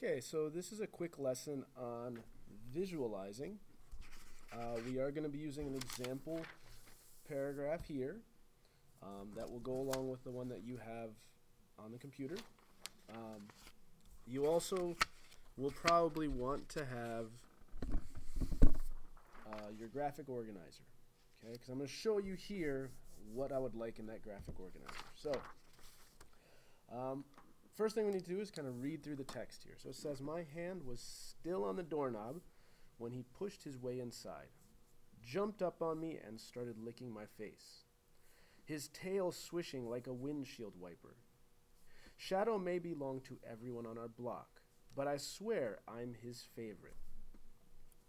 Okay, so this is a quick lesson on visualizing. We are going to be using an example paragraph here that will go along with the one that you have on the computer. You also will probably want to have your graphic organizer, okay? Because I'm going to show you here what I would like in that graphic organizer. So, first thing we need to do is kind of read through the text here. So it says, my hand was still on the doorknob when he pushed his way inside, jumped up on me and started licking my face, his tail swishing like a windshield wiper. Shadow may belong to everyone on our block, but I swear I'm his favorite.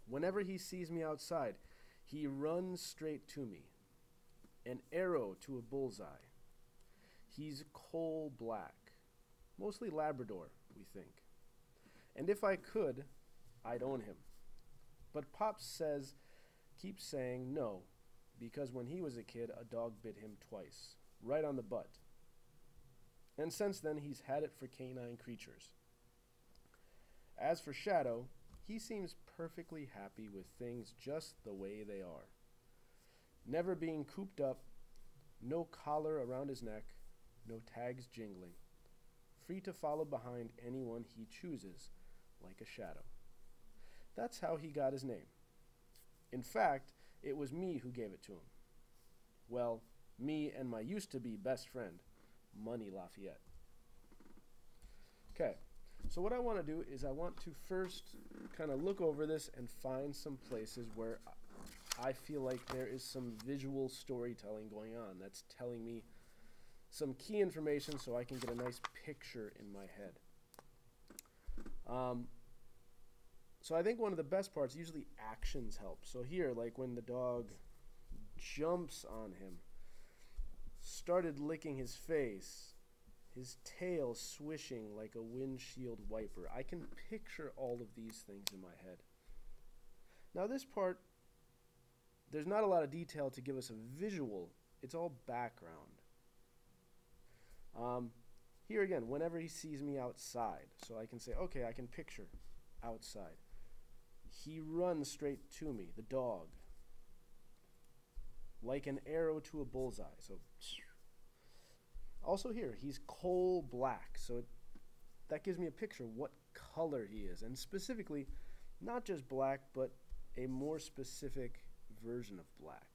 Whenever he sees me outside, he runs straight to me, an arrow to a bullseye. He's coal black. Mostly Labrador, we think. And if I could, I'd own him. But Pops keeps saying no, because when he was a kid, a dog bit him twice, right on the butt. And since then, he's had it for canine creatures. As for Shadow, he seems perfectly happy with things just the way they are. Never being cooped up, no collar around his neck, no tags jingling. Free to follow behind anyone he chooses, like a shadow. That's how he got his name. In fact, it was me who gave it to him. Well, me and my used-to-be best friend, Money Lafayette. Okay, so what I want to do is I want to first kind of look over this and find some places where I feel like there is some visual storytelling going on that's telling me some key information so I can get a nice picture in my head. So I think one of the best parts, usually actions help. So here, like when the dog jumps on him, started licking his face, his tail swishing like a windshield wiper. I can picture all of these things in my head. Now this part, there's not a lot of detail to give us a visual. It's all background. Here again, whenever he sees me outside, so I can say, okay, I can picture outside. He runs straight to me, the dog, like an arrow to a bullseye. So, also here, he's coal black, so that gives me a picture of what color he is, and specifically, not just black, but a more specific version of black.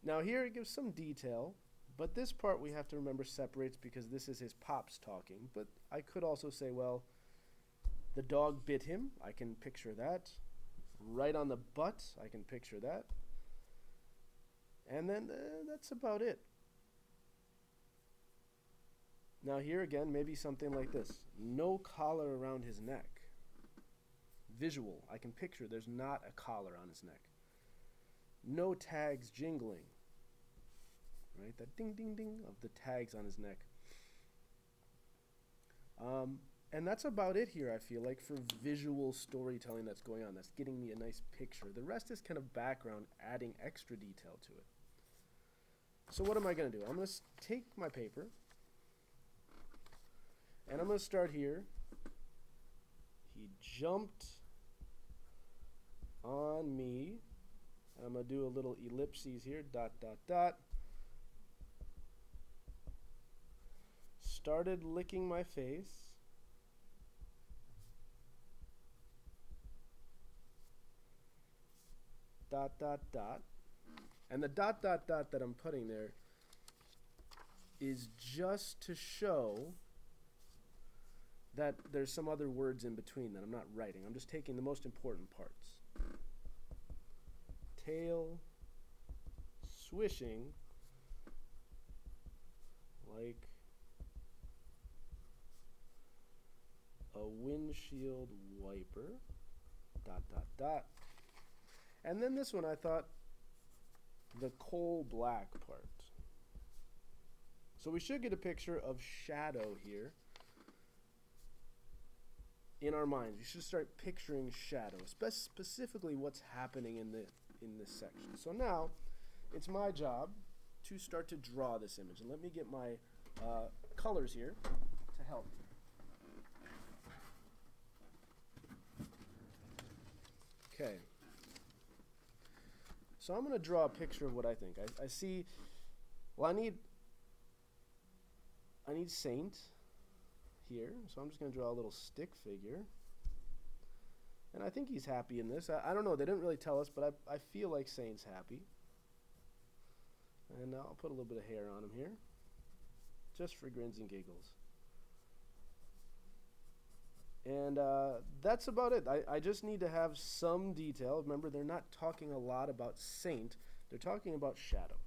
Now here it gives some detail, but this part we have to remember separates because this is his Pops talking. But I could also say, well, the dog bit him. I can picture that. Right on the butt. I can picture that. And then that's about it. Now here again, maybe something like this. No collar around his neck. Visual. I can picture there's not a collar on his neck. No tags jingling. Right? That ding, ding, ding of the tags on his neck. And that's about it here, I feel like, for visual storytelling that's going on. That's getting me a nice picture. The rest is kind of background, adding extra detail to it. So what am I going to do? I'm going to take my paper, and I'm going to start here. He jumped on me. And I'm going to do a little ellipses here, dot, dot, dot. Started licking my face. Dot, dot, dot. And the dot, dot, dot that I'm putting there is just to show that there's some other words in between that I'm not writing. I'm just taking the most important parts. Tail swishing like a windshield wiper, dot, dot, dot. And then this one I thought, the coal black part. So we should get a picture of Shadow here in our minds. We should start picturing Shadow, specifically what's happening in this section. So now it's my job to start to draw this image. And let me get my colors here to help. Okay. So I'm going to draw a picture of what I think. I see, well, I need Saint here. So I'm just going to draw a little stick figure. And I think he's happy in this. I don't know. They didn't really tell us, but I feel like Saint's happy. And I'll put a little bit of hair on him here, just for grins and giggles. And that's about it. I just need to have some detail. Remember, they're not talking a lot about Saint. They're talking about Shadow.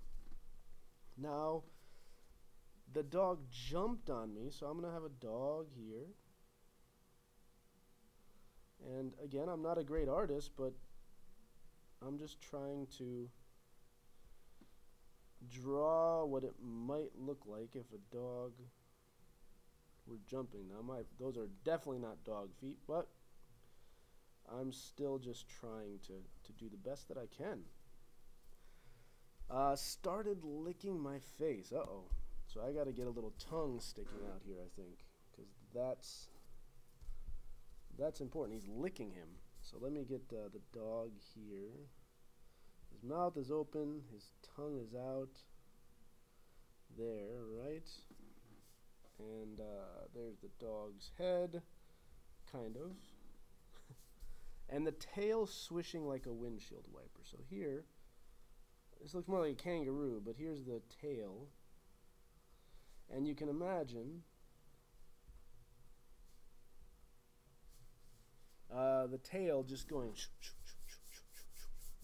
Now, the dog jumped on me, so I'm going to have a dog here. And again, I'm not a great artist, but I'm just trying to draw what it might look like if a dog were jumping. Now, those are definitely not dog feet, but I'm still just trying to do the best that I can. Started licking my face. Uh-oh. So I got to get a little tongue sticking out here, I think, because that's important. He's licking him. So let me get the dog here. His mouth is open. His tongue is out. There, right? And there's the dog's head, kind of. And the tail swishing like a windshield wiper. So here, this looks more like a kangaroo, but here's the tail. And you can imagine the tail just going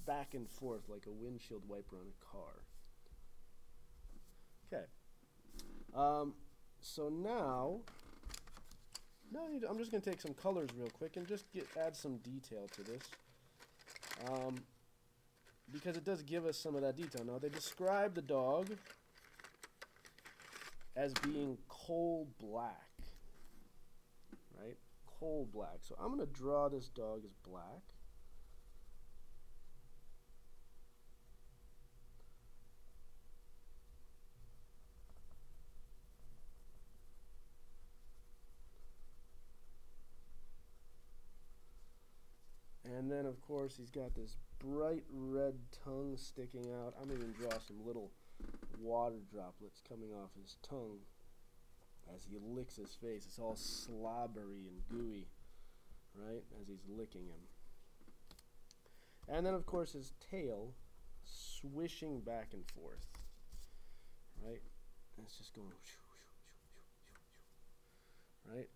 back and forth like a windshield wiper on a car. Okay. So now I'm just going to take some colors real quick and just add some detail to this. Because it does give us some of that detail. Now, they describe the dog as being coal black, right? Coal black. So I'm going to draw this dog as black. And then, of course, he's got this bright red tongue sticking out. I'm going to even draw some little water droplets coming off his tongue as he licks his face. It's all slobbery and gooey, right, as he's licking him. And then, of course, his tail swishing back and forth, right? And it's just going, right?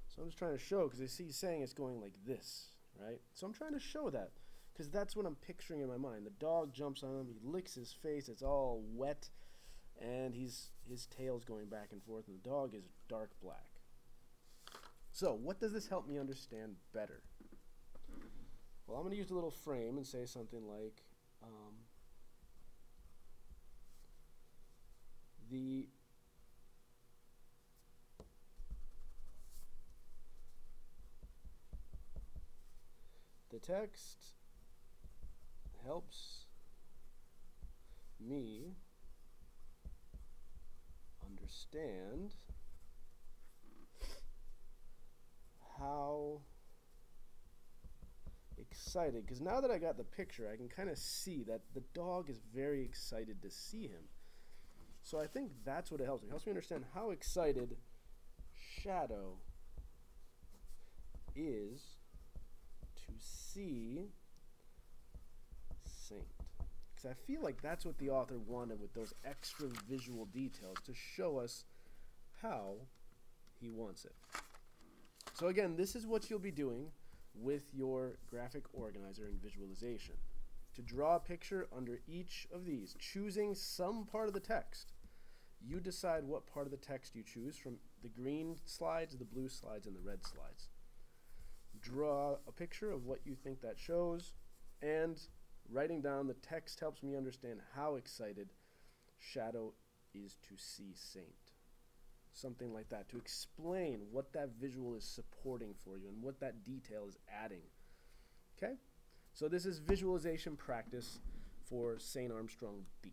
So I'm just trying to show, because he's saying it's going like this, right? So I'm trying to show that, because that's what I'm picturing in my mind. The dog jumps on him, he licks his face, it's all wet, and his tail's going back and forth, and the dog is dark black. So what does this help me understand better? Well, I'm going to use a little frame and say something like, the text helps me understand how excited, because now that I got the picture, I can kind of see that the dog is very excited to see him. So I think that's what it helps me. It helps me understand how excited Shadow is to see Saint. Because I feel like that's what the author wanted with those extra visual details, to show us how he wants it. So again, this is what you'll be doing with your graphic organizer and visualization. To draw a picture under each of these, choosing some part of the text. You decide what part of the text you choose from the green slides, the blue slides, and the red slides. Draw a picture of what you think that shows, and writing down the text helps me understand how excited Shadow is to see Saint. Something like that, to explain what that visual is supporting for you and what that detail is adding. Okay? So this is visualization practice for St. Armstrong Beach.